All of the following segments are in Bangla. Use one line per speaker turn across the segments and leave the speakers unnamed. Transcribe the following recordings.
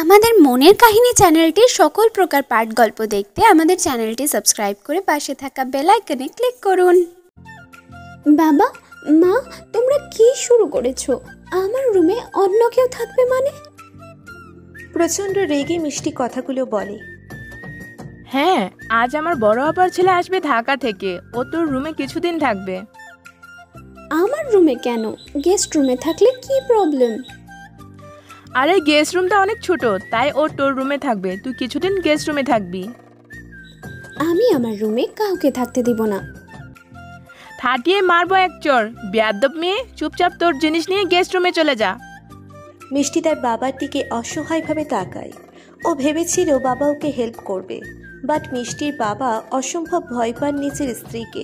আমাদের মনের কাহিনী চ্যানেলটির সকল প্রকার পাঠ গল্প দেখতে আমাদের চ্যানেলটি সাবস্ক্রাইব করে পাশে থাকা বেল আইকনে ক্লিক করুন। বাবা, মা, তোমরা কি শুরু করেছো? আমার রুমে অন্য কেউ থাকবে মানে?
প্রচণ্ড রেগে মিষ্টি কথাগুলো বলে।
হ্যাঁ, আজ আমার বড় আপার ছেলে আসবে ঢাকা থেকে। ও তোর রুমে কিছুদিন থাকবে।
আমার রুমে কেন? গেস্ট রুমে থাকলে কি প্রবলেম?
আরে গেস্ট রুমটা অনেক ছোট, তাই ও তোর রুমে থাকবে। তুই কিছুদিন গেস্ট রুমে থাকবি।
আমি আমার রুমে কাউকে থাকতে দিব না।
থাটিয়ে মারবো এক চর। বেয়াদব মেয়ে, চুপচাপ তোর জিনিস নিয়ে গেস্ট রুমে চলে যা।
মিষ্টি তার বাবার দিকে অসহায়ভাবে তাকায়। ও ভেবেছিল বাবা ওকে হেল্প করবে, বাট মিষ্টির বাবা অসম্ভব ভয় পান নিজের স্ত্রীকে।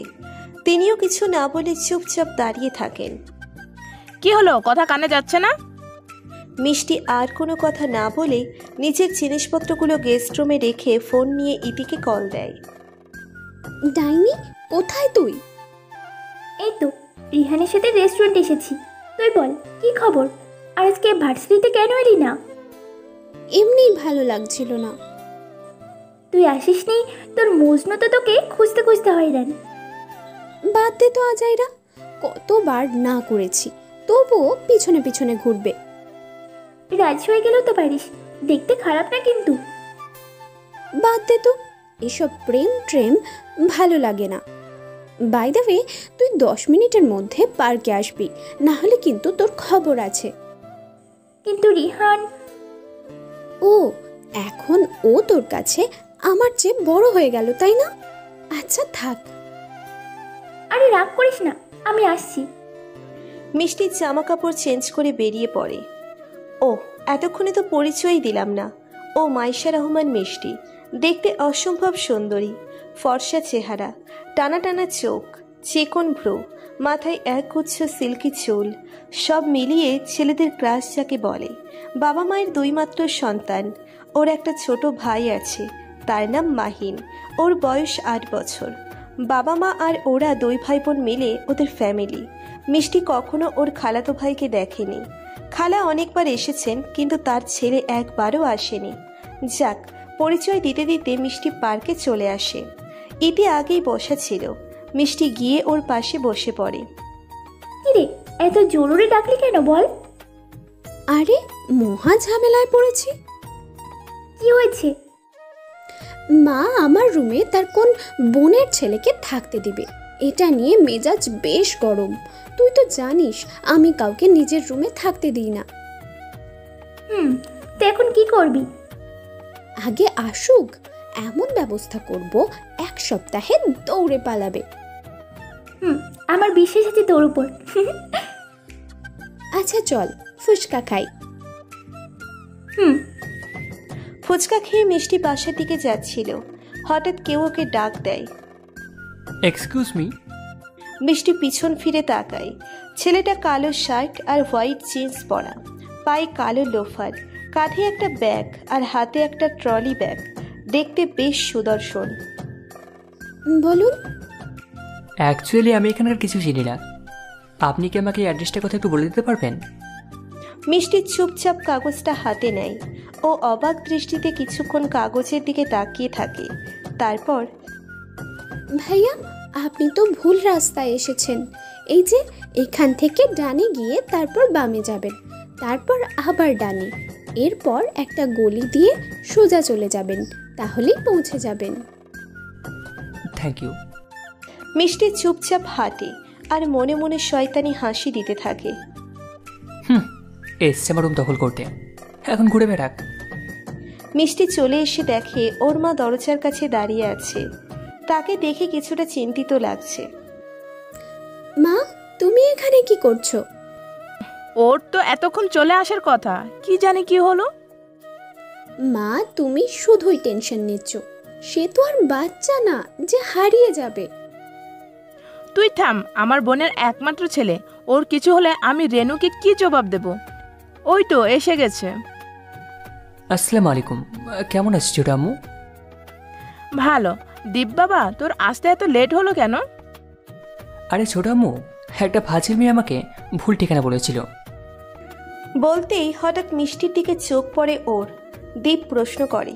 তিনিও কিছু না বলে চুপচাপ দাঁড়িয়ে থাকেন।
কি হলো, কথা কানে যাচ্ছে না?
মিষ্টি আর কোনো কথা না বলে নিজের জিনিসপত্রগুলো গেস্ট রুমে রেখে ফোন নিয়ে ইতিকে কল দেয়।
ডাইনি, কোথায় তুই?
এই তো রিহানের সাথে রেস্টুরেন্ট এসেছি। তুই বল, কি খবর? আর আজকে ভার্সিটিতে কেন এলি না?
এমনি ভালো লাগছিল না।
তুই আসিসনি? তোর মজনু তো তোকে খুঁজতে খুঁজতে হয়রান।
বাদ দে তো আজাইরা, কতবার না করেছি, তবুও পিছনে পিছনে ঘুরবে।
রাজি হয়ে গেলেও তো পারিস, দেখতে খারাপ না কিন্তু।
বাদ দে তো, এসব প্রেম ট্রেম ভালো লাগে না। বাই দ্য ওয়ে, তুই 10 মিনিটের মধ্যে পার্কে আসবি, না হলে কিন্তু তোর খবর আছে।
কিন্তু রিহান।
ও, এখন ও তোর কাছে আমার চেয়ে বড় হয়ে গেল, তাই না? আচ্ছা থাক।
আরে রাগ করিস না, আমি আসছি।
মিষ্টির জামা কাপড় চেঞ্জ করে বেরিয়ে পড়ে। ও, এতক্ষণে তো পরিচয়ই দিলাম না। ও মাইশা রহমান মিষ্টি। দেখতে অসম্ভব সুন্দরী, ফর্সা চেহারা, টানা টানা চোখ, চিকন ভ্রু, মাথায় একগুচ্ছ সিল্কি চুল, সব মিলিয়ে ছেলেদের ক্রাশ যাকে বলে। বাবা মায়ের 2 মাত্র সন্তান। ওর একটা ছোট ভাই আছে, তার নাম মাহিন। ওর বয়স 8 বছর। বাবা মা আর ওরা 2 ভাই বোন মিলে ওদের ফ্যামিলি। মিষ্টি কখনো ওর খালাতো ভাইকে দেখেনি। খালা অনেকবার এসেছেন, কিন্তু তার ছেলে একবারও আসেনি। যাক, পরিচয় দিতে দিতে মিষ্টি পার্কে চলে আসে। ইতি আগেই বসা ছিল। মিষ্টি গিয়ে ওর পাশে বসে পড়ে।
কিরে, এত জরুরি ডাকলি কেন বল?
আরে, মহা ঝামেলায় পড়েছি।
কি হয়েছে?
মা আমার রুমে তার কোন বোনের ছেলেকে থাকতে দিবে, এটা নিয়ে মেজাজ বেশ গরম। তুই তো জানিস আমি কাউকে নিজের রুমে থাকতে দিই না।
তো এখন কি করবি?
আগে আসুক, এমন ব্যবস্থা করব 1 সপ্তাহে দৌড়ে পালাবে।
আমার বিশ্বাস আছে তোর উপর।
আচ্ছা চল, ফুচকা খাই।
ফুচকা খেয়ে মিষ্টি বাসার দিকে যাচ্ছিল, হঠাৎ কেউ ওকে ডাক দেয়।
Excuse me.
মিষ্টি পিছন ফিরে তাকায়। ছেলেটা কালো শার্ট আর হোয়াইট জিন্স পরা, পায়ে কালো লোফার, কাঁধে একটা ব্যাগ আর হাতে একটা ট্রলি ব্যাগ। দেখতে বেশ সুদর্শন।
বলুন।
অ্যাকচুয়ালি আমি এখানকার কিছু চিনি না। আপনি কি আমাকে অ্যাড্রেসটার কথা একটু বলে দিতে পারবেন?
মিষ্টি চুপচাপ কাগজটা হাতে নেয়। ও অবাক দৃষ্টিতে কিছুক্ষণ কাগজের দিকে তাকিয়ে থাকে। তারপর,
ভাইয়া, আপনি তো ভুল রাস্তায় এসেছেন। এই যে এখান থেকে ডানে গিয়ে তারপর বামে যাবেন, তারপর আবার ডানে, এরপর একটা গলি দিয়ে সোজা চলে যাবেন, তাহলেই পৌঁছে যাবেন।
Thank you.
মিষ্টি চুপচাপ হাঁটে আর মনে মনে শয়তানি হাসি দিতে থাকে।
এসছে আমার রুম দখল করতে, এখন ঘুরে বেড়াক।
মিষ্টি চলে এসে দেখে ওর মা দরজার কাছে দাঁড়িয়ে আছে। তাকে দেখে কিছুটা চিন্তিত লাগছে।
মা, তুমি এখানে কি করছো?
ওর তো এতক্ষণ চলে আসার কথা, কি জানি কি হলো।
মা, তুমি শুধুই টেনশন নিচ্ছ। সে তো আর বাচ্চা না যে হারিয়ে যাবে।
তুই থাম, আমার বোনের একমাত্র ছেলে, ওর কিছু হলে আমি রেনুকে কি জবাব দেব? ওই তো এসে গেছে।
আসসালামু আলাইকুম। কেমন আছিস ছোট আম্মু?
ভালো। দীপ বাবা, তোর আসতে এত লেট হলো কেন?
আরে ছোট আম্মু, একটা ফাজিল মেয়ে আমাকে ভুল ঠিকানা বলেছিল।
বলতেই হঠাৎ মিষ্টির দিকে চোখ পড়ে ওর। দীপ প্রশ্ন করে।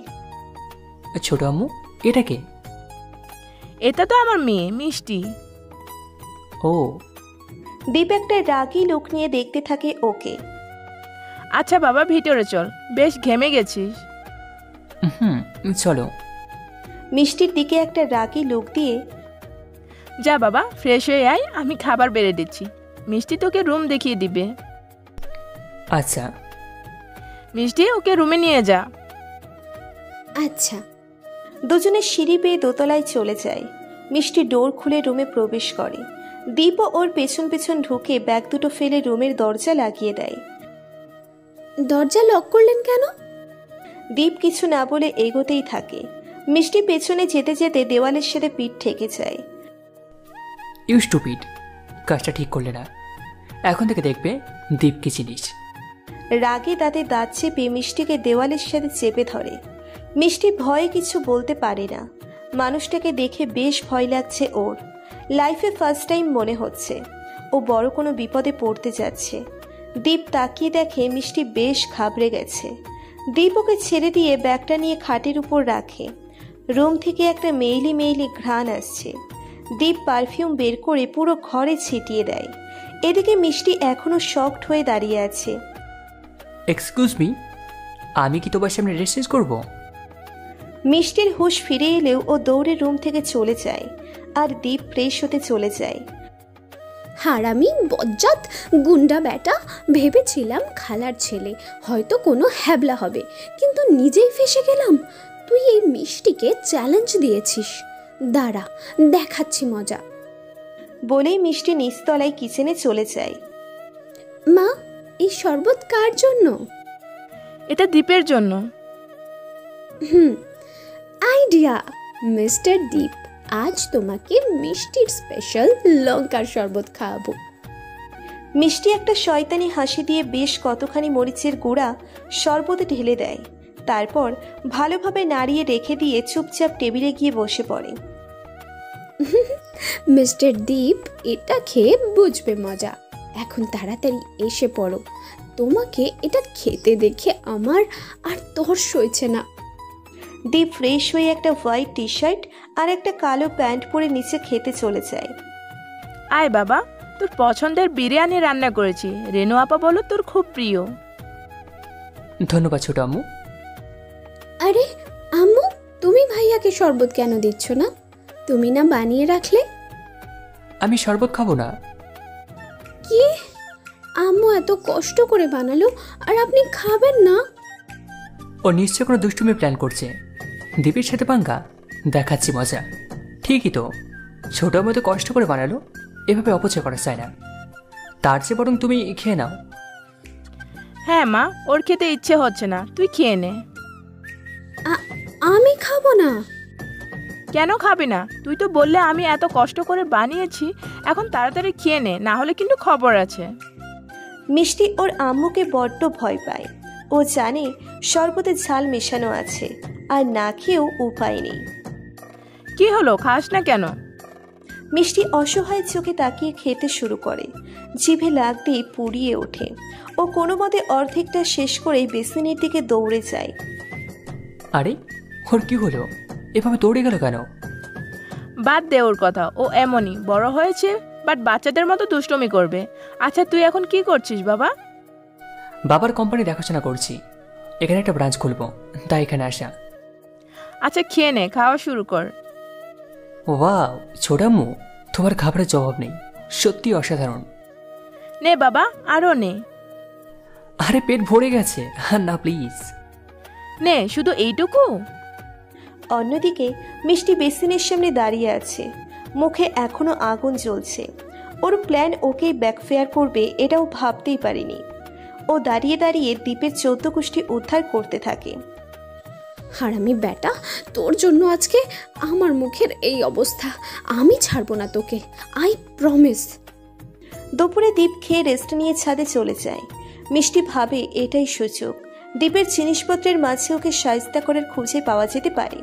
ছোট আম্মু, এটা কে?
এটা তো আমার মেয়ে মিষ্টি।
ও,
দীপ একটা রাগী লোক নিয়ে দেখতে থাকে ওকে।
আচ্ছা বাবা, ভিতরে চল, বেশ ঘেমে গেছিস।
হুম, চলো।
মিষ্টির দিকে একটা রাগী লোক দিয়ে
যা বাবা, ফ্রেশ হয়ে আয়, আমি খাবার বেড়ে দিচ্ছি। মিষ্টি তোকে রুম দেখিয়ে দিবে।
আচ্ছা।
মিষ্টি, ওকে রুমে নিয়ে যা।
আচ্ছা।
দুজনে সিঁড়ি পেয়ে দোতলায় চলে যায়। মিষ্টি ডোর খুলে রুমে প্রবেশ করে। দীপও ওর পেছন পেছন ঢুকে ব্যাগ দুটো ফেলে রুমের দরজা লাগিয়ে দেয়।
দরজা লক করলেন কেন?
দীপ কিছু না বলে এগোতেই থাকে। মিষ্টি পেছনে যেতে যেতে দেওয়ালের সাথে পিঠ ঠেকে যায়।
ইউ স্টুপিড, কাজটা ঠিক করলে না। এখন থেকে দেখবে দীপ কি জিনিস।
রাগে দাঁতে দাঁত চেপে মিষ্টিকে দেওয়ালের সাথে চেপে ধরে। মিষ্টি ভয়ে কিছু বলতে পারে না। মানুষটাকে দেখে বেশ ভয় লাগছে ওর। লাইফে ফার্স্ট টাইম মনে হচ্ছে ও বড় কোনো বিপদে পড়তে যাচ্ছে। দীপ তাকিয়ে দেখে মিষ্টি বেশ ঘাবড়ে গেছে। দীপ ওকে ছেড়ে দিয়ে ব্যাগটা নিয়ে খাটের উপর রাখে। রুম থেকে একটা মেইলি মেইলি ঘ্রাণ আসছে। দীপ পারফিউম বের করে পুরো ঘরে ছিটিয়ে দেয়। এদিকে মিষ্টি এখনো শকড হয়ে দাঁড়িয়ে আছে।
এক্সকিউজ মি, আমি কি তোমার সামনে রেসেস করব?
মিষ্টির হুঁশ ফিরে এলেও ও দৌড়ে রুম থেকে চলে যায়। আর দীপ ফ্রেশ হতে চলে যায়।
হারামি বজ্জাত গুন্ডা ব্যাটা, ভেবেছিলাম খালার ছেলে, হয়তো কোনো হ্যাবলা হবে, কিন্তু নিজেই ফেসে গেলাম। তুই এই মিষ্টিকে চ্যালেঞ্জ দিয়েছিস, দাঁড়া দেখাচ্ছি মজা।
বলেই মিষ্টি নিচতলায় কিচেনে চলে যায়।
মা, এই শরবত কার জন্য?
এটা দীপের জন্য।
আইডিয়া, মিস্টার দীপ, আজ তোমাকে মিষ্টির স্পেশাল লঙ্কার শরবত খাওয়াবো।
মিষ্টি একটা শয়তানি হাসি দিয়ে বেশ কতখানি মরিচের গুঁড়া শরবতে ঢেলে দেয়। তারপর ভালোভাবে নাড়িয়ে রেখে দিয়ে চুপচাপ টেবিলে গিয়ে বসে পড়ে।
মিস্টার দীপ, এটা খেয়ে বুঝবে মজা। এখন তাড়াতাড়ি এসে পড়ো, তোমাকে এটা খেতে দেখে আমার আর তর সইছে না।
দীপ ফ্রেশ হয়ে একটা হোয়াইট টি শার্ট আর একটা কালো প্যান্ট পরে নিচে খেতে চলে যায়।
আয় বাবা, তোর পছন্দের বিরিয়ানি রান্না করেছি। রেনু আপা বলো তোর খুব প্রিয়।
ধন্যবাদ ছোট আম্মু।
আরে আম্মু, তুমি ভাইয়াকে শরবত কেন দিচ্ছ না? তুমি না বানিয়ে রাখলে?
আমি শরবত খাবো না।
কি? আম্মু এত কষ্ট করে বানালো আর আপনি খাবেন না?
ও নিশ্চয় কোনো দুষ্টুমি প্ল্যান করছে। দীপের সাথে পাঙ্গা, দেখাচ্ছি মজা। ঠিকই তো, ছোট আম্মু তো কষ্ট করে বানালো, এভাবে অপচয় করা যায় না। তার চেয়ে বরং তুমি খেয়ে নাও।
হ্যাঁ মা, ওর খেতে ইচ্ছে হচ্ছে না, তুই খেয়ে নে।
আমি খাবো না।
কেন খাবি না? তুই তো বললে আমি এত কষ্ট করে বানিয়েছি, এখন তাড়াতাড়ি খেয়ে নে, না হলে কিন্তু খবর আছে।
মিষ্টি ওর আম্মুকে বড্ড ভয় পায়। ও জানে শরবতে ঝাল মেশানো আছে, আর না খেয়েও উপায় নেই।
কি হলো, খাস না কেন?
মিষ্টি অসহায় চোখে তাকিয়ে খেতে শুরু করে। জিভে লাগতেই পুড়িয়ে ওঠে। ও কোনো মতে অর্ধেকটা শেষ করেই বেসিনের দিকে দৌড়ে যায়।
আরে ওর কি হলো, এভাবে দৌড়ে গেল কেন?
বাদ দে ওর কথা, ও এমনই, বড় হয়েছে বাট বাচ্চাদের মতো দুষ্টমি করবে। আচ্ছা তুই এখন কি করছিস বাবা?
বাবার কোম্পানি দেখাশোনা করছি, এখানে একটা ব্রাঞ্চ খুলবো, তাই এখানে আসা।
আচ্ছা খেয়ে নে, খাওয়া শুরু কর।
ওয়াও ছোট আম্মু, তোমার খাবারের জবাব নেই, সত্যি অসাধারণ।
নে বাবা, আরও নে।
আরে পেট ভরে গেছে, আর না প্লিজ।
নে, শুধু এইটুকু?
অন্যদিকে মিষ্টি বেসিনের সামনে দাঁড়িয়ে আছে। মুখে এখনো আগুন জ্বলছে। ওর প্ল্যান ওকেই ব্যাকফেয়ার করবে এটাও ভাবতেই পারেনি। ও দাঁড়িয়ে দাঁড়িয়ে দ্বীপের 14 কুষ্টি উদ্ধার করতে থাকে।
হারামি ব্যাটা, তোর জন্য আজকে আমার মুখের এই অবস্থা। আমি ছাড়বো না তোকে, আই প্রমিস।
দুপুরে দ্বীপ খেয়ে রেস্ট নিয়ে ছাদে চলে যায়। মিষ্টি ভাবে এটাই সুযোগ, দ্বীপের জিনিসপত্রের মাঝে ওকে শায়েস্তা করার খুঁজে পাওয়া যেতে পারে।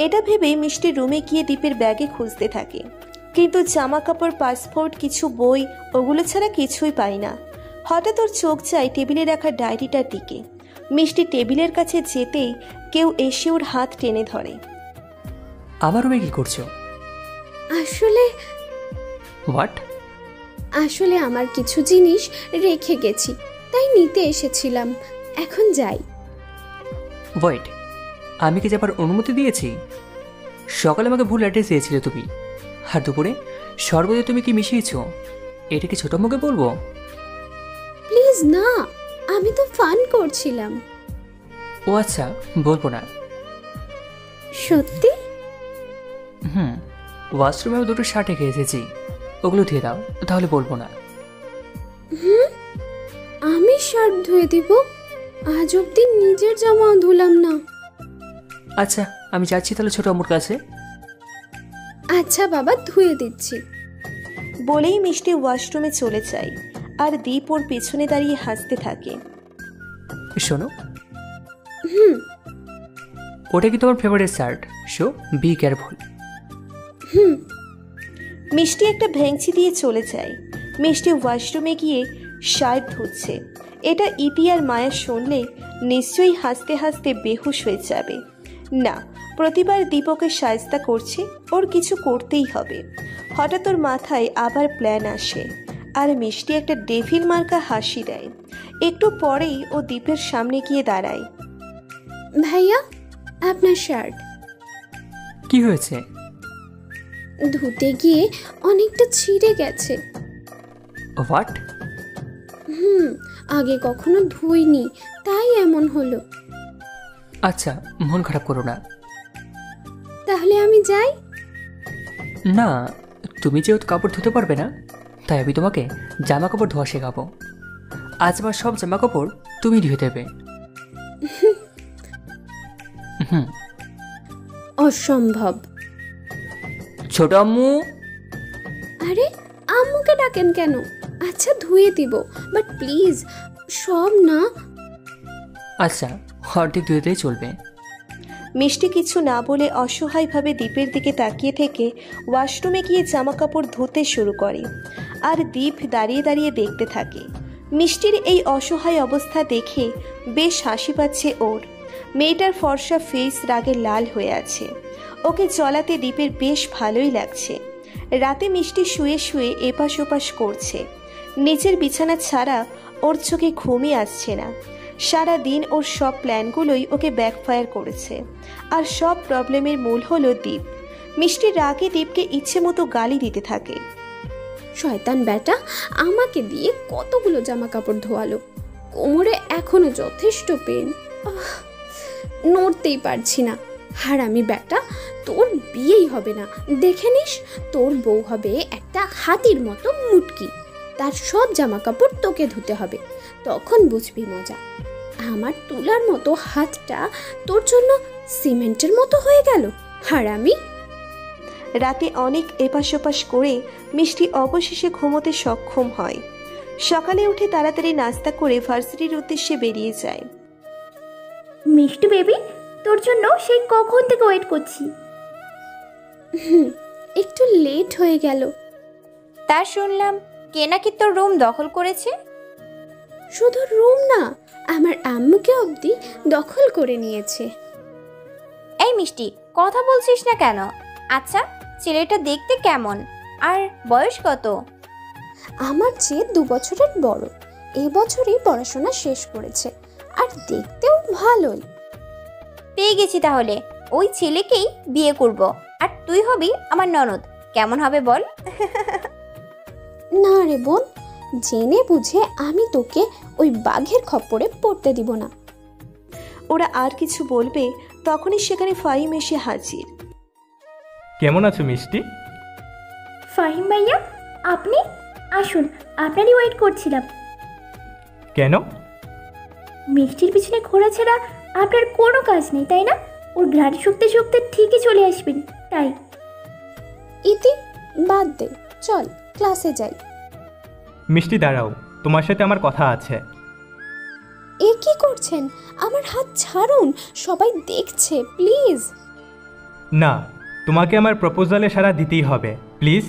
এটা ভেবে মিষ্টি রুমে গিয়ে দ্বীপের ব্যাগে খুঁজতে থাকে, কিন্তু জামা কাপড়, পাসপোর্ট, কিছু বই, ওগুলো ছাড়া কিছুই পায় না। হঠাৎ ওর চোখ যায় টেবিলে রাখা ডায়েরিটার দিকে। মিষ্টি টেবিলের কাছে যেতেই কেউ এসে ওর হাত টেনে ধরে।
আমার রুমে কি করছো?
আসলে
হোয়াট?
আসলে আমার কিছু জিনিস রেখে গেছি, তাই নিতে এসেছিলাম। এখন যাই।
ওয়েট, আমি কি যাবার অনুমতি দিয়েছি? সকালে আমাকে ভুল অ্যাড্রেস দিয়েছিলে তুমি, আর দুপুরে সর্বদা তুমি কি মিশিয়েছো? এটা কি ছোট মুখে বলবো?
প্লিজ না, আমি তো ফান করছিলাম।
ও আচ্ছা, বলবো না।
সত্যি?
ওয়াশরুমে আমি দুটো শার্ট রেখে এসেছি, ওগুলো ধুয়ে দাও, তাহলে বলবো না।
আমি শার্ট ধুয়ে দিব? আজ অব্দি নিজের জামাও ধুলাম না।
আচ্ছা, আমি যাচ্ছি তাহলে ছোট আম্মুর কাছে।
আচ্ছা বাবা, ধুয়ে দিচ্ছি।
বলেই মিষ্টি ওয়াশরুমে চলে যায়, আর দীপ ওর পেছনে দাঁড়িয়ে হাসতে থাকে।
শোনো, ওটা কি তোমার favourite shirt? So be careful.
মিষ্টি একটা ভেংচি দিয়ে চলে যায়। মিষ্টি ওয়াশরুমে গিয়ে শার্ট ধুচ্ছে। এটা ইতি আর মায়া শুনলে নিশ্চয়ই হাসতে হাসতে বেহুশ হয়ে যাবে। না, প্রতিবার দীপকে সাজতা করছে, ওর কিছু করতেই হবে। হঠাৎ ওর মাথায় আবার প্ল্যান আসে, আর মিষ্টি একটা ডেভিল মার্কা হাসি দেয়। একটু পরেই ও দীপের সামনে গিয়ে দাঁড়ায়।
ভাইয়া, আপনার শার্ট।
কি হয়েছে?
ধুতে গিয়ে অনেকটা ছিঁড়ে গেছে।
হোয়াট?
আগে কখনো ধুইনি, তাই এমন হলো।
আচ্ছা, মন খারাপ করো না।
তাহলে আমি যাই?
না, তুমি যেহেতু কাপড় ধুতে পারবে না, তাই আমি তোমাকে জামা কাপড় ধোয়া শেখাবো। আজ আমার সব জামা কাপড় তুমি ধুয়ে দেবে।
অসম্ভব।
ছোট আম্মু।
আরে, আম্মুকে ডাকেন কেন? আচ্ছা, ধুয়ে দিব, বাট প্লিজ সব না।
আচ্ছা, অর্ধেক ধুয়ে দিলেই চলবে।
মিষ্টি কিছু না বলে অসহায়ভাবে দীপের দিকে তাকিয়ে থেকে ওয়াশরুমে গিয়ে জামা কাপড় ধুতে শুরু করে, আর দীপ দাঁড়িয়ে দাঁড়িয়ে দেখতে থাকে। মিষ্টির এই অসহায় অবস্থা দেখে বেশ হাসি পাচ্ছে ওর। মেয়েটার ফর্সা ফেস রাগে লাল হয়ে আছে। ওকে চলাতে দীপের বেশ ভালোই লাগছে। রাতে মিষ্টি শুয়ে শুয়ে এপাশ ওপাশ করছে। নিচের বিছানা ছাড়া ওর চোখে ঘুমই আসছে না। সারা দিন ওর সব প্ল্যানগুলোই ওকে ব্যাকফায়ার করেছে, আর সব প্রবলেমের মূল হলো দীপ। মিষ্টি রাগে দীপকে ইচ্ছে মতো গালি দিতে থাকে।
শয়তান ব্যাটা আমাকে দিয়ে কতগুলো জামা কাপড় ধোয়ালো, কোমরে এখনো যথেষ্ট পেন, নড়তেই পারছি না। হারামি ব্যাটা, তোর বিয়েই হবে না, দেখে নিস। তোর বউ হবে একটা হাতির মতো মুটকি, তার সব জামা কাপড় তোকে ধুতে হবে, তখন বুঝবি মজা। আমার তুলার মতো হাতটা তোর জন্য সিমেন্টের মতো হয়ে গেল, হারামি।
রাতে অনেক এপাশ ওপাশ করে মিষ্টি অবশেষে ঘুমোতে সক্ষম হয়। সকালে উঠে তাড়াতাড়ি নাস্তা করে ভার্সিটির উদ্দেশ্যে বেরিয়ে যায়।
মিষ্টি বেবি, তোর জন্য সেই কখন থেকে ওয়েট করছি।
একটু লেট হয়ে গেল।
তা শুনলাম কে নাকি তোর রুম দখল করেছে।
শুধু রুম না, আমার আম্মুকে অবধি দখল করে নিয়েছে।
এই মিষ্টি, কথা বলছিস না কেন? আচ্ছা, ছেলেটা দেখতে কেমন আর বয়স কত?
আমার চেয়ে 2 বছরের বড়, এবছরই পড়াশোনা শেষ করেছে, আর দেখতেও ভালোই।
পেয়ে গেছি তাহলে, ওই ছেলেকেই বিয়ে করব, আর তুই হবি আমার ননদ। কেমন হবে বল?
না রে বোন, জেনে বুঝে আমি তোকে ওই বাঘের খপ্পরে পড়তে দিব না।
ওরা আর কিছু বলবে তখনই সেখানে ফাহিম এসে হাজির।
কেমন আছো মিষ্টি?
ফাহিম ভাইয়া, আপনি আসুন, আপনারই ওয়েট করছিলাম।
কেন?
মিষ্টির পিছনে ঘোরা ছাড়া আপনার কোনো কাজ নেই, তাই না? ওর ঘ্রাণ শুকতে শুকতে ঠিকই চলে আসবেন, তাই।
ইতি, বাদ দে, চল ক্লাসে যাই।
মিষ্টি দাঁড়াও, তোমার সাথে আমার কথা আছে।
এ কি করছেন? আমার হাত ছাড়ুন, সবাই দেখছে, প্লিজ।
না, তোমাকে আমার প্রপোজালে সাড়া দিতেই হবে, প্লিজ।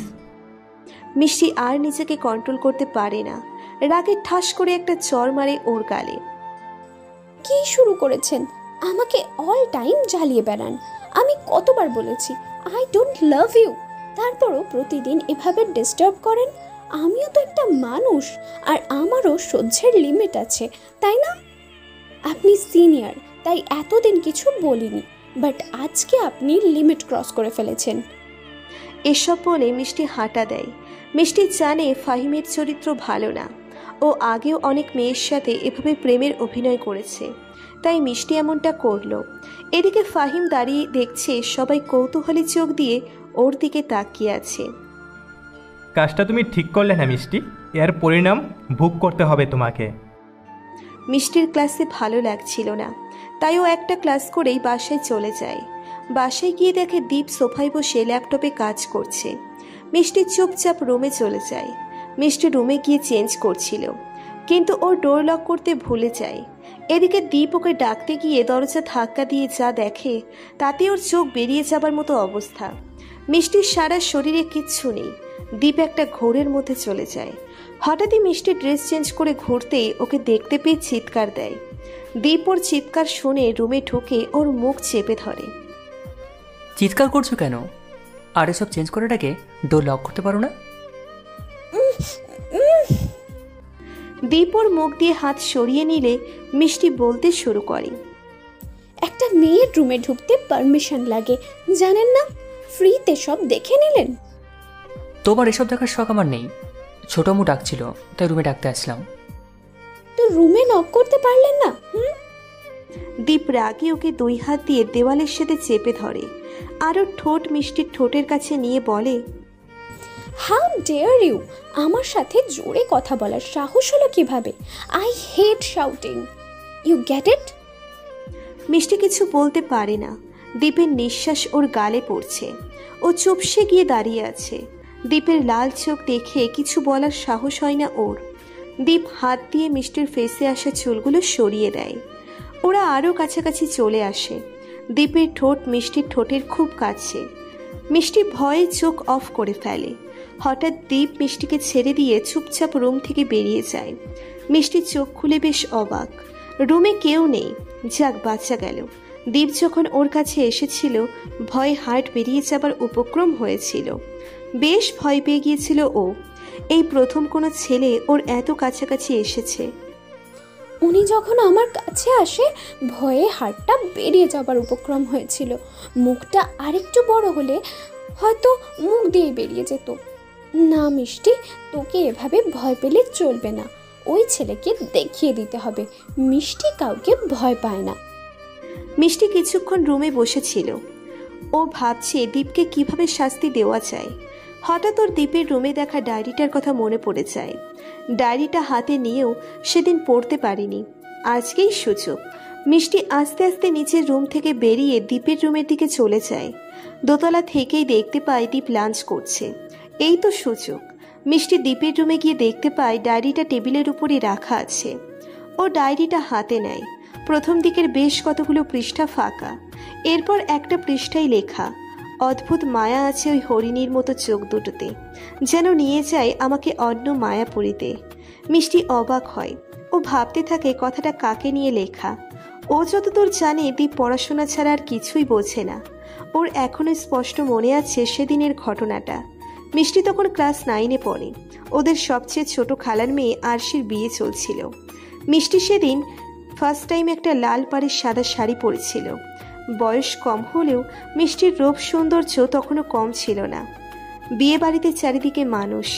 মিষ্টি আর নিজেকে কন্ট্রোল করতে পারে না। রাগে ঠাস করে একটা চর মারে ওর গালে।
কি শুরু করেছেন? আমাকে অল টাইম জ্বালিয়ে বেড়ান। আমি কতবার বলেছি আই ডোন্ট লাভ ইউ, তারপরও প্রতিদিন এভাবে ডিস্টার্ব করেন। আমিও তো একটা মানুষ, আর আমারও সহ্যের লিমিট আছে, তাই না? আপনি সিনিয়র, তাই এতদিন কিছু বলিনি, বাট আজকে আপনি লিমিট ক্রস করে ফেলেছেন।
এসব বলে মিষ্টি হাঁটা দেয়। মিষ্টি জানে ফাহিমের চরিত্র ভালো না। ও আগেও অনেক মেয়ের সাথে এভাবে প্রেমের অভিনয় করেছে, তাই মিষ্টি এমনটা করলো। এদিকে ফাহিম দাঁড়িয়ে দেখছে সবাই কৌতূহলী চোখ দিয়ে ওর দিকে তাকিয়ে আছে।
কাজটা তুমি ঠিক করলে না মিষ্টি, এর পরিণাম ভোগ করতে হবে তোমাকে।
মিষ্টির ক্লাসে ভালো লাগছিল না, তাই ও একটা ক্লাস করেই বাসায় চলে যায়। বাসায় গিয়ে দেখে দীপ সোফায় বসে ল্যাপটপে কাজ করছে। মিষ্টি চুপচাপ রুমে চলে যায়। মিষ্টি রুমে গিয়ে চেঞ্জ করছিল, কিন্তু ওর ডোর লক করতে ভুলে যায়। এদিকে দীপ ওকে ডাকতে গিয়ে দরজা ধাক্কা দিয়ে যা দেখে তাতে ওর চোখ বেরিয়ে যাবার মতো অবস্থা। মিষ্টির সারা শরীরে কিচ্ছু নেই। দীপ একটা ঘোরের মধ্যে চলে যায়। হঠাৎই মিষ্টি ড্রেস চেঞ্জ করে ঘুরতেই ওকে দেখতে পেয়ে চিৎকার দেয়। দীপ ওর চিৎকার শুনে রুমে ঢুকে ওর মুখ চেপে ধরে।
চিৎকার করছো কেন? আর এসব চেঞ্জ করাটাকে ডোর লক করতে পারো না?
দীপ ওর মুখ দিয়ে হাত সরিয়ে নিলে মিষ্টি বলতে শুরু করে।
একটা মেয়ের রুমে ঢুকতে পারমিশন লাগে, জানেন না? ফ্রিতে সব দেখে নিলেন।
তোমার এসব দেখার শখ আমার নেই। ছোট মু ডাকছিল, তাই রুমে ডাকতে আসলাম।
তো রুমে নক করতে পারলেন না?
দীপ রাগে ওকে দুই হাত দিয়ে দেওয়ালের সাথে চেপে ধরে, আর ওর ঠোঁট মিষ্টির ঠোঁটের কাছে নিয়ে বলে,
হাউ ডেয়ার ইউ! আমার সাথে জোরে কথা বলার সাহস হলো কিভাবে? I hate shouting, you get it?
মিষ্টি কিছু বলতে পারে না। দীপের নিঃশ্বাস ওর গালে পড়ছে। ও চুপসে গিয়ে দাঁড়িয়ে আছে। দীপের লাল চোখ দেখে কিছু বলার সাহস হয় না ওর। দীপ হাত দিয়ে মিষ্টির ফেসে আসা চুলগুলো সরিয়ে দেয়। ওরা আরও কাছাকাছি চলে আসে। দীপের ঠোঁট মিষ্টির ঠোঁটের খুব কাছে। মিষ্টি ভয়ে চোখ অফ করে ফেলে। হঠাৎ দীপ মিষ্টিকে ছেড়ে দিয়ে চুপচাপ রুম থেকে বেরিয়ে যায়। মিষ্টি চোখ খুলে বেশ অবাক। রুমে কেউ নেই। যাক, বাঁচা গেল। দীপ যখন ওর কাছে এসেছিল ভয়ে হার্ট বেরিয়ে যাবার উপক্রম হয়েছিল। বেশ ভয় পেয়ে গিয়েছিল ও। এই প্রথম কোনো ছেলে ওর এত কাছাকাছি এসেছে।
উনি যখন আমার কাছে আসে ভয়ে হাড়টা বেরিয়ে যাবার উপক্রম হয়েছিল। মুখটা আরেকটু বড় হলে হয়তো মুখ দিয়ে বেরিয়ে যেত। না মিষ্টি, তোকে এভাবে ভয় পেলে চলবে না। ওই ছেলেকে দেখিয়ে দিতে হবে মিষ্টি কাউকে ভয় পায় না।
মিষ্টি কিছুক্ষণ রুমে বসেছিল। ও ভাবছে দীপকে কিভাবে শাস্তি দেওয়া যায়। হঠাৎ ওর দীপের রুমে দেখা ডায়েরিটার কথা মনে পড়ে যায়। ডায়েরিটা হাতে নিয়েও সেদিন পড়তে পারিনি। আজকেই সুযোগ। মিষ্টি আস্তে আস্তে নিচের রুম থেকে বেরিয়ে দীপের রুমের দিকে চলে যায়। দোতলা থেকেই দেখতে পায় দীপ লাঞ্চ করছে। এই তো সুযোগ। মিষ্টি দীপের রুমে গিয়ে দেখতে পায় ডায়েরিটা টেবিলের উপরে রাখা আছে। ও ডায়েরিটা হাতে নেয়। প্রথম দিকের বেশ কতগুলো পৃষ্ঠা ফাঁকা। এরপর একটা পৃষ্ঠায় লেখা, অদ্ভুত মায়া আছে ওই হরিণীর মতো চোখ দুটোতে, যেন নিয়ে যায় আমাকে অন্য মায়াপুরীতে। মিষ্টি অবাক হয়। ও ভাবতে থাকে কথাটা কাকে নিয়ে লেখা। ও যতদূর জানে দীপ পড়াশোনা ছাড়া আর কিছুই বোঝে না। ওর এখনো স্পষ্ট মনে আছে সেদিনের ঘটনাটা। মিষ্টি তখন ক্লাস 9-এ পড়ে। ওদের সবচেয়ে ছোট খালার মেয়ে আরশির বিয়ে চলছিল। মিষ্টি সেদিন ফার্স্ট টাইম একটা লাল পাড়ের সাদা শাড়ি পরেছিল। বয়স কম হলেও মিষ্টির রূপ সৌন্দর্য তখনও কম ছিল না। বিয়ে বাড়িতে চারিদিকে মানুষ।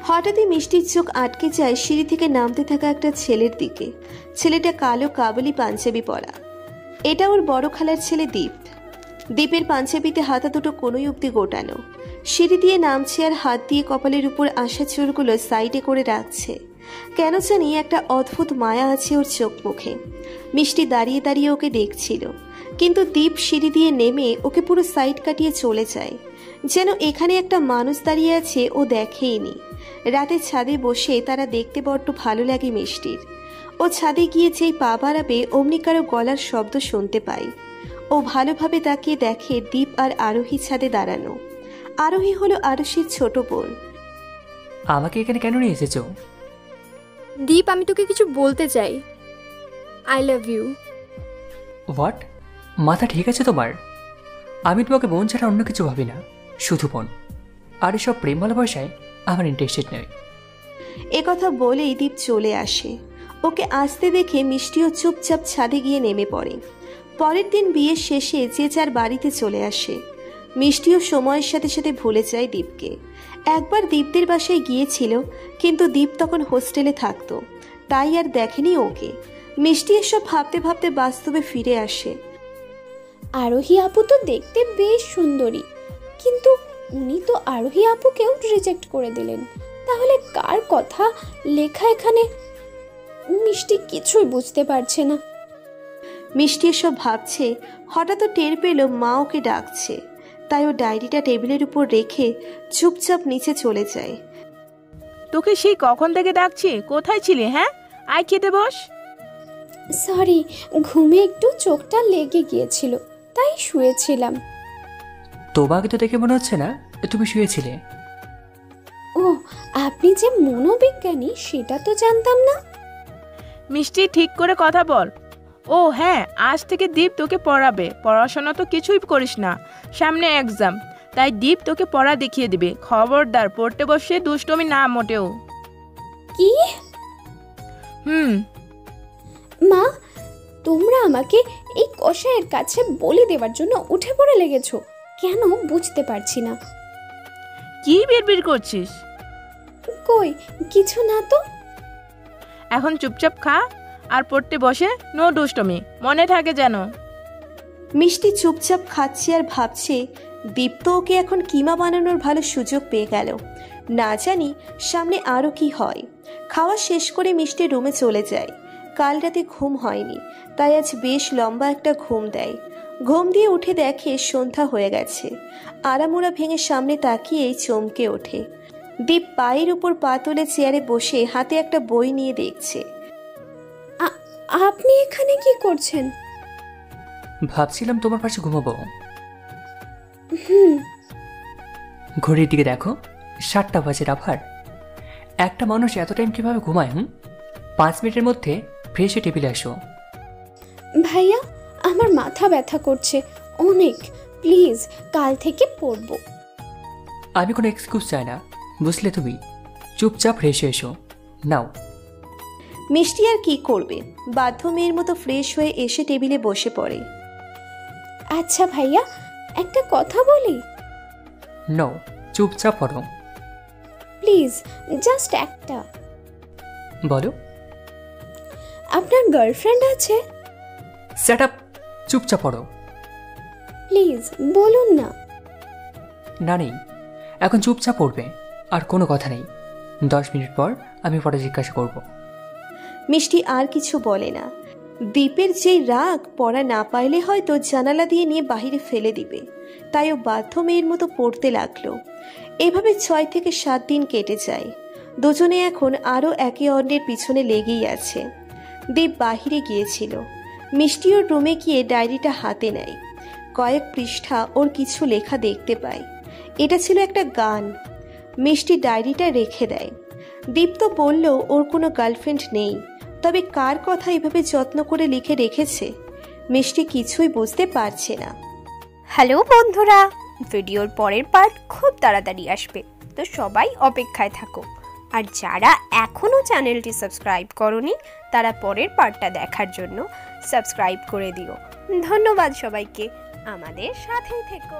হঠাৎই মিষ্টির চোখ আটকে যায় সিঁড়ি থেকে নামতে থাকা একটা ছেলের দিকে। ছেলেটা কালো কাবুলি পাঞ্জাবি পরা। এটা ওর বড় খালার ছেলে দীপ। দীপের পাঞ্জাবিতে হাতা দুটো কোনোই অব্দি গোটানো। সিঁড়ি দিয়ে নামছে আর হাত দিয়ে কপালের উপর আসা চুলগুলো সাইডে করে রাখছে। কেন জানি একটা অদ্ভুত মায়া আছে ওর চোখ মুখে। মিষ্টি দাঁড়িয়ে দাঁড়িয়ে ওকে দেখছিল, কিন্তু দীপ সিঁড়ি দিয়ে নেমে ওকে পুরো সাইড কাটিয়ে চলে যায়, যেন এখানে একটা মানুষ দাঁড়িয়ে আছে ও দেখেইনি। রাতে ছাদে বসে তারা দেখতে বড্ড ভালো লাগে মিষ্টির। ও ছাদে গিয়ে যেই পা বাড়াবে অমনি কারো গলার শব্দ শুনতে পায়। ও ভালোভাবে তাকিয়ে দেখে দীপ আর আরোহী ছাদে দাঁড়ানো। আরোহী হলো আরুষির ছোট বোন।
আমাকে এখানে কেন নিয়ে এসেছো?
দীপ, আমি তোকে কিছু বলতে চাই। I love you.
হোয়াট? মাথা ঠিক আছে তোমার? আমি তোমাকে বোন ছাড়া অন্য কিছু ভাবি না, শুধু বোন। আর এসব প্রেম ভালোবাসায় আমার ইন্টারেস্টেড নয়।
একথা বলেই দীপ চলে আসে। ওকে আসতে দেখে মিষ্টিও চুপচাপ ছাদে গিয়ে নেমে পড়ে। পরের দিন বিয়ের শেষে যে যার বাড়িতে চলে আসে। মিষ্টিও সময়ের সাথে সাথে ভুলে যায় দীপকে। একবার দীপদের বাসায় গিয়েছিল, কিন্তু দীপ তখন হোস্টেলে থাকতো, তাই আর দেখেনি ওকে। মিষ্টি এসব ভাবতে ভাবতে বাস্তবে ফিরে আসে।
আরোহী আপু তো দেখতে বেশ সুন্দরী, কিন্তু উনি তো আরোহী আপুকেও রিজেক্ট করে দিলেন। তাহলে কার কথা লেখা এখানে? মিষ্টি কিছুই বুঝতে পারছে না।
মিষ্টি এসব ভাবছে, হঠাৎ টের পেল মা ওকে ডাকছে। তাই ও ডায়েরিটা টেবিলের উপর রেখে চুপচাপ নিচে চলে যায়।
তোকে সেই কখন থেকে ডাকছি, কোথায় ছিলি? হ্যাঁ, আয় খেতে বস।
সরি, ঘুমে একটু চোখটা লেগে গিয়েছিল, তাই শুয়েছিলাম।
তোমাকে তো দেখে মনে হচ্ছে না তুমি শুয়েছিলে।
ও, আপনি যে মনোবিজ্ঞানী সেটা তো জানতাম না।
মিষ্টি, ঠিক করে কথা বল। ও হ্যাঁ, আজ থেকে দীপ তোকে পড়াবে। পড়াশোনা তো কিছুই করিস না, সামনে এক্সাম, তাই দীপ তোকে পড়া দেখিয়ে দিবে। খবরদার পড়তে বসে দুষ্টমি না মোটেও।
কি? মা, তোমরা আমাকে এই কষায়ের কাছে বলি দেওয়ার জন্য উঠে পড়ে লেগেছো কেন বুঝতে পারছি না।
কি বিড়বিড় করছিস?
কই কিছু না তো।
এখন চুপচাপ খা আর পড়তে বসে, নো দুষ্টমি, মনে থাকে যেন।
মিষ্টি চুপচাপ খাচ্ছে আর ভাবছে দীপ তো ওকে এখন কিমা বানানোর ভালো সুযোগ পেয়ে গেল। না জানি সামনে আরও কি হয়। খাওয়া শেষ করে মিষ্টি রুমে চলে যায়। কাল রাতে ঘুম হয়নি, তাই আজ বেশ লম্বা একটা ঘুম দেয়। ঘুম দিয়ে উঠে দেখে সন্ধ্যা হয়ে গেছে। আড়ামোড়া ভেঙে সামনে তাকিয়েই চমকে ওঠে। দীপ পায়ের উপর পা তুলে চেয়ারে বসে হাতে একটা বই নিয়ে দেখছে।
আপনি এখানে কি করছেন?
ভাবছিলাম তোমার পাশে ঘুমাবো। ঘড়ির দিকে দেখো, 7টা বাজে। রাফার, একটা মানুষ এত টাইম কিভাবে ঘুমায়? 5 মিনিটের মধ্যে ফ্রেশ হয়ে টেবিলে আসো।
ভাইয়া, আমার মাথা ব্যথা করছে অনেক, প্লিজ কাল থেকে পড়বো।
আমি কোনো এক্সকিউজ চাই না, বুঝলে? তুমি চুপচাপ ফ্রেশ হয়ে এসো নাও।
মিষ্টি আর কি করবে, বাধ্য মেয়ের মতো ফ্রেশ হয়ে এসে টেবিলে বসে পড়ে।
আচ্ছা ভাইয়া, একটা কথা বলি?
নো, চুপচাপ পড়ো।
প্লিজ, জাস্ট একটা।
বলো।
আপনার গার্লফ্রেন্ড আছে?
সেট আপ, চুপচাপ পড়ো।
প্লিজ বলুন না।
না, নেই। এখন চুপচাপ পড়বে, আর কোনো কথা নেই। 10 মিনিট পর আমি পরে জিজ্ঞাসা করব।
মিষ্টি আর কিছু বলে না। দীপের যেই রাগ, পড়া না পাইলে হয়তো জানালা দিয়ে নিয়ে বাহিরে ফেলে দিবে, তাই ও বাধ্য মেয়ের মতো পড়তে লাগলো। এভাবে 6 থেকে 7 দিন কেটে যায়। দুজনে এখন আরও একে অন্যের পিছনে লেগেই আছে। দীপ বাহিরে গিয়েছিল। মিষ্টি ওর রুমে গিয়ে ডায়েরিটা হাতে নেয়। কয়েক পৃষ্ঠা ওর কিছু লেখা দেখতে পায়। এটা ছিল একটা গান। মিষ্টি ডায়েরিটা রেখে দেয়। দীপ তো বলল ওর কোনো গার্লফ্রেন্ড নেই, তবে কার কথা এভাবে যত্ন করে লিখে রেখেছে মিষ্টি কিছুই বুঝতে পারছে না।
হ্যালো বন্ধুরা, ভিডিওর পরের পার্ট খুব তাড়াতাড়ি আসবে, তো সবাই অপেক্ষায় থাকো। আর যারা এখনও চ্যানেলটি সাবস্ক্রাইব করনি তারা পরের পার্টটা দেখার জন্য সাবস্ক্রাইব করে দিও। ধন্যবাদ সবাইকে, আমাদের সাথেই থেকো।